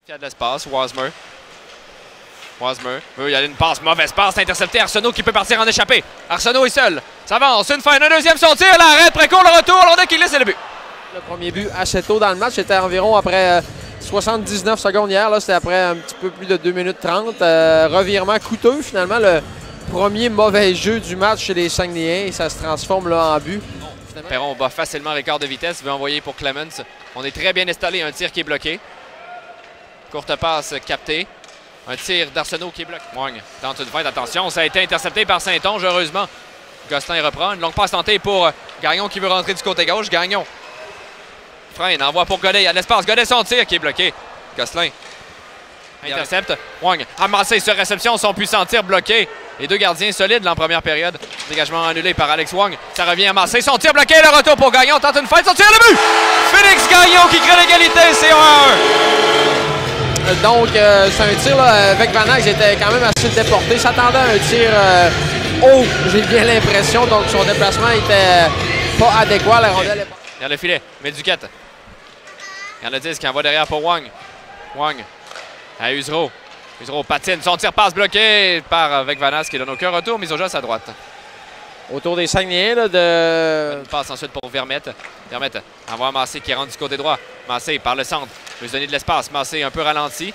Il y a de l'espace, Wasmer veut y aller une passe, mauvaise passe, intercepté. Arsenault qui peut partir en échappée. Arsenault est seul. Ça avance, une fin, un deuxième, son tir, l'arrêt, précourt, le retour, London qui glisse et le but. Le premier but assez tôt dans le match, c'était environ après 79 secondes hier. Là, c'était après un petit peu plus de 2 minutes 30. Revirement coûteux, finalement, le premier mauvais jeu du match chez les Saguenayens. Et ça se transforme là en but. Perron bat facilement Ricard de vitesse, veut envoyer pour Clemens. On est très bien installé, un tir qui est bloqué. Courte passe captée. Un tir d'Arsenault qui est bloqué. Wang tente une feinte, attention, ça a été intercepté par Saint-Onge, heureusement. Gosselin reprend, une longue passe tentée pour Gagnon qui veut rentrer du côté gauche. Gagnon freine, envoie pour Godet, il y a de l'espace. Godet son tir qui est bloqué. Gosselin intercepte. Wang amassé sur réception, son puissant tir bloqué. Les deux gardiens solides en première période. Dégagement annulé par Alex Wang. Ça revient amassé, son tir bloqué, le retour pour Gagnon, tente une feinte, son tir, le but! Félix Gagnon qui crée l'égalité, c'est 1-1. Donc, c'est un tir là, avec Vanax, était quand même assez déporté. S'attendait à un tir haut, j'ai bien l'impression. Donc, son déplacement était pas adéquat. La rondelle est... Il y a le filet, met Duquette. Il y en a 10 qui envoie derrière pour Wang. Wang à Usereau. Usereau patine, son tir passe bloqué par Vanax qui donne aucun retour. Mise au jeu à sa droite. Autour des Saguenayens là, de... Une passe ensuite pour Vermette. Vermette envoie Massé qui rentre du côté droit. Massé par le centre. Veut se donner de l'espace. Massé un peu ralenti.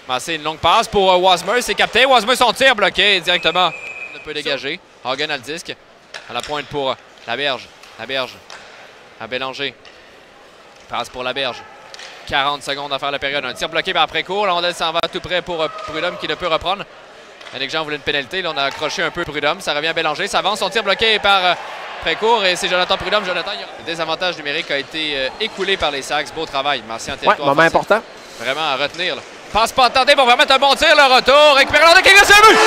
Massé une longue passe pour Wasmer. C'est capté. Wasmer son tir bloqué directement. Un peu dégagé. Hagen a le disque. À la pointe pour Laberge. Laberge à Bélanger. Passe pour Laberge. 40 secondes à faire la période. Un tir bloqué par Précourt. La rondelle s'en va tout près pour Prudhomme qui ne peut reprendre. Yannick Jean voulait une pénalité. Là, on a accroché un peu Prudhomme. Ça revient à Bélanger. Ça avance. Son tir bloqué par Précourt. Et c'est Jonathan Prudhomme. Jonathan, le désavantage numérique a été écoulé par les Sags. Beau travail. Martien en territoire. Ouais, moment important. Vraiment à retenir. Là. Passe pas tenté pour remettre un bon tir. Le retour. Récupérer l'ordre qui glisse le but.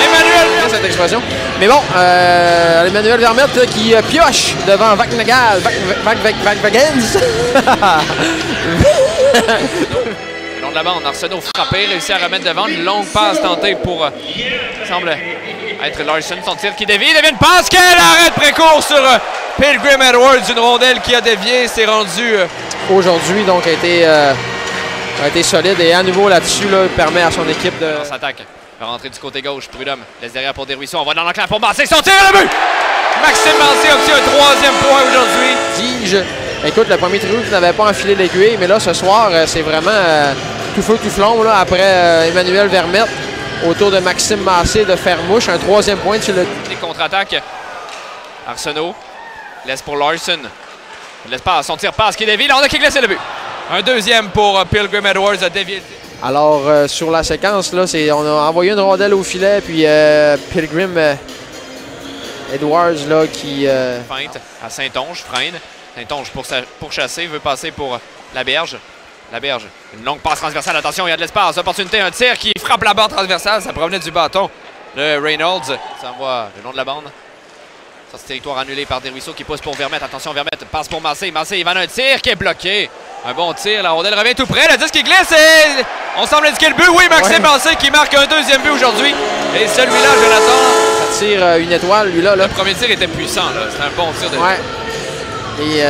Emmanuel. Cette explosion. Mais bon, Emmanuel Vermette là, qui pioche devant Vagnagal. Vagens. Le long de la bande, Arsenault frappé, réussit à remettre devant. Une longue passe tentée pour, semble être Larson. Son tir qui dévie, devient une passe. Quel arrêt de Précourt sur Pilgrim Edwards. Une rondelle qui a dévié, c'est rendu... Aujourd'hui, donc, a été solide. Et à nouveau là-dessus, là, permet à son équipe de... On s'attaque. Va rentrer du côté gauche. Prudhomme laisse derrière pour Desruisseaux. On va dans l'enclave pour Massé. Son tir, le but! Maxime Massé obtient un 3e point aujourd'hui. Dis-je. Écoute, le premier trio, tu n'avais pas enfilé l'aiguille, mais là, ce soir, c'est vraiment tout feu, tout flambe, là, après Emmanuel Vermette, autour de Maxime Massé de Fermouche. Un 3e point sur le... Les contre-attaques. Arsenault laisse pour Larson. L'espace, son tir passe qui dévie. Là, on a qui glisse le but. Un 2e pour Pilgrim Edwards à dévier. Alors, sur la séquence, là, on a envoyé une rondelle au filet, puis Pilgrim Edwards, là, qui... Feinte à Saint-Onge, freine. Saint-Onge pour chasser, veut passer pour Laberge. Laberge, une longue passe transversale. Attention, il y a de l'espace. Opportunité, un tir qui frappe la barre transversale. Ça provenait du bâton. Le Reynolds s'envoie le long de la bande. Ça, c'est territoire annulé par Desruisseaux qui pousse pour Vermette. Attention, Vermette passe pour Massé. Massé, il va un tir qui est bloqué. Un bon tir. La rondelle revient tout près. Le disque qui glisse et on semble indiquer le but. Oui, Maxime Massé qui marque un 2e but aujourd'hui. Et celui-là, Jonathan. Ça tire une étoile, lui-là. Le premier tir était puissant. C'était un bon tir de... Ouais. Et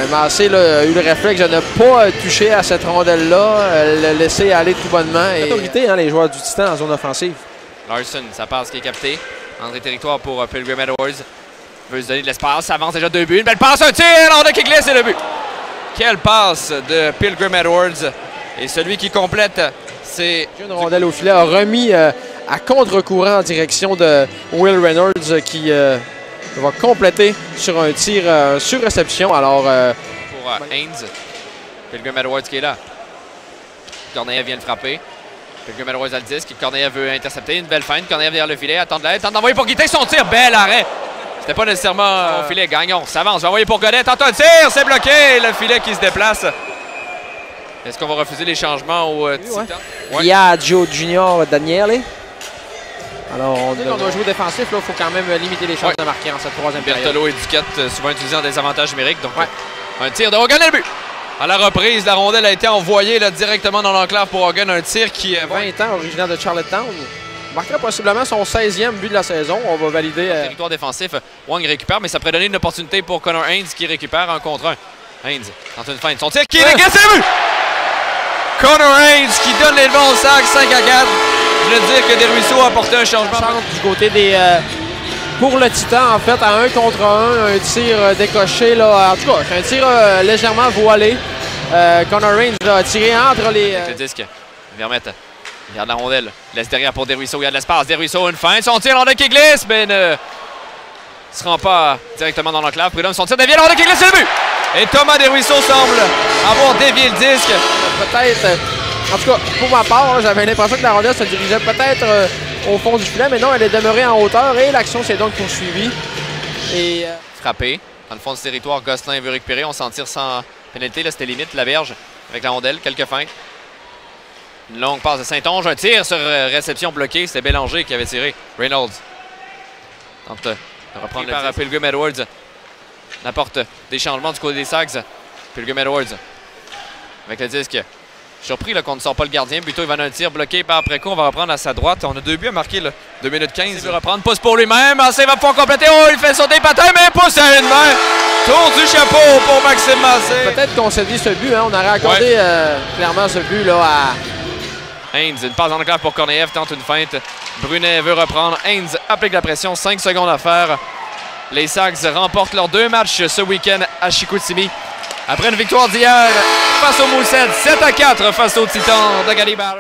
Massé là, a eu le réflexe de ne pas toucher à cette rondelle-là, le laisser aller tout bonnement. Et... autorité, hein, les joueurs du Titan en zone offensive. Larson, ça passe qui est capté. Entrée territoire pour Pilgrim Edwards. Veut se donner de l'espace, ça avance déjà 2 buts. Une belle passe, un tir, l'ordre qui glisse et le but. Quelle passe de Pilgrim Edwards. Et celui qui complète, c'est... Une rondelle au filet a remis à contre-courant en direction de Will Reynolds qui... va compléter sur un tir sur réception. Alors, pour Haynes, Pilgrim Edwards qui est là. Corneille vient le frapper. Pilgrim Edwards a le disque. Corneille veut intercepter. Une belle feinte. Corneille derrière le filet. Attend de l'aide. Tente d'envoyer pour Guité. Son tir. Bel arrêt. C'était pas nécessairement au filet. Gagnon s'avance. Va envoyer pour Godet. Tente un tir. C'est bloqué. Le filet qui se déplace. Est-ce qu'on va refuser les changements au Titan? Il y a Joe Junior Daniele. Alors, on doit jouer défensif, il faut quand même limiter les chances de marquer en cette 3e période. Berthelot et Duquette, souvent utilisés en désavantage numérique. Donc, un tir de Hogan et le but. À la reprise, la rondelle a été envoyée là, directement dans l'enclave pour Hogan. Un tir qui est 20 ans, originaire de Charlottetown. Marquera possiblement son 16e but de la saison. On va valider. Territoire défensif, Wang récupère, mais ça pourrait donner une opportunité pour Connor Haynes qui récupère 1 contre 1. Haynes tente une feinte. Son tir qui est le but. Connor Haynes qui donne les devants au sac, 5 à 4. Je veux dire que Desruisseaux a apporté un changement. Du côté des... pour le Titan, en fait, à 1 contre 1, un tir décoché. Là, en tout cas, c'est un tir légèrement voilé. Connor Haynes a tiré entre les... Avec le disque, Vermette garde la rondelle, laisse derrière pour Desruisseaux, il y a de l'espace. Desruisseaux, une feinte, son tir, l'André qui glisse, mais ne se rend pas directement dans l'enclave. Prudhomme, son tir dévié, l'André qui glisse, c'est le but! Et Thomas Desruisseaux semble avoir dévié le disque. Peut-être, en tout cas, pour ma part, j'avais l'impression que la rondelle se dirigeait peut-être au fond du filet, mais non, elle est demeurée en hauteur et l'action s'est donc poursuivie. Et frappé, dans le fond du territoire, Gosselin veut récupérer, on s'en tire sans pénalité, là c'était limite, la berge avec la rondelle, quelques feintes. Une longue passe de Saint-Onge, un tir sur réception bloquée, c'était Bélanger qui avait tiré. Reynolds tente de reprendre par Pilgrim Edwards. N'apporte des changements du côté des Sags. Pilgrim Edwards avec le disque. Surpris qu'on ne sort pas le gardien. Plutôt, il va un tir bloqué par après-coup. On va reprendre à sa droite. On a 2 buts à marquer, là. 2 minutes 15. Il veut reprendre. Pousse pour lui-même. Massé va pouvoir compléter. Oh, il fait sauter Patin, mais pousse à une main. Tour du chapeau pour Maxime Massé. Peut-être concéder ce but. Hein. On aurait accordé clairement ce but là à... Haynes, une passe en enclave pour Korneev. Tente une feinte. Brunet veut reprendre. Haynes applique la pression. 5 secondes à faire. Les Sags remportent leurs 2 matchs ce week-end à Chicoutimi. Après une victoire d'hier face au Mooseheads, 7 à 4 face aux Titans de Gary Ballard.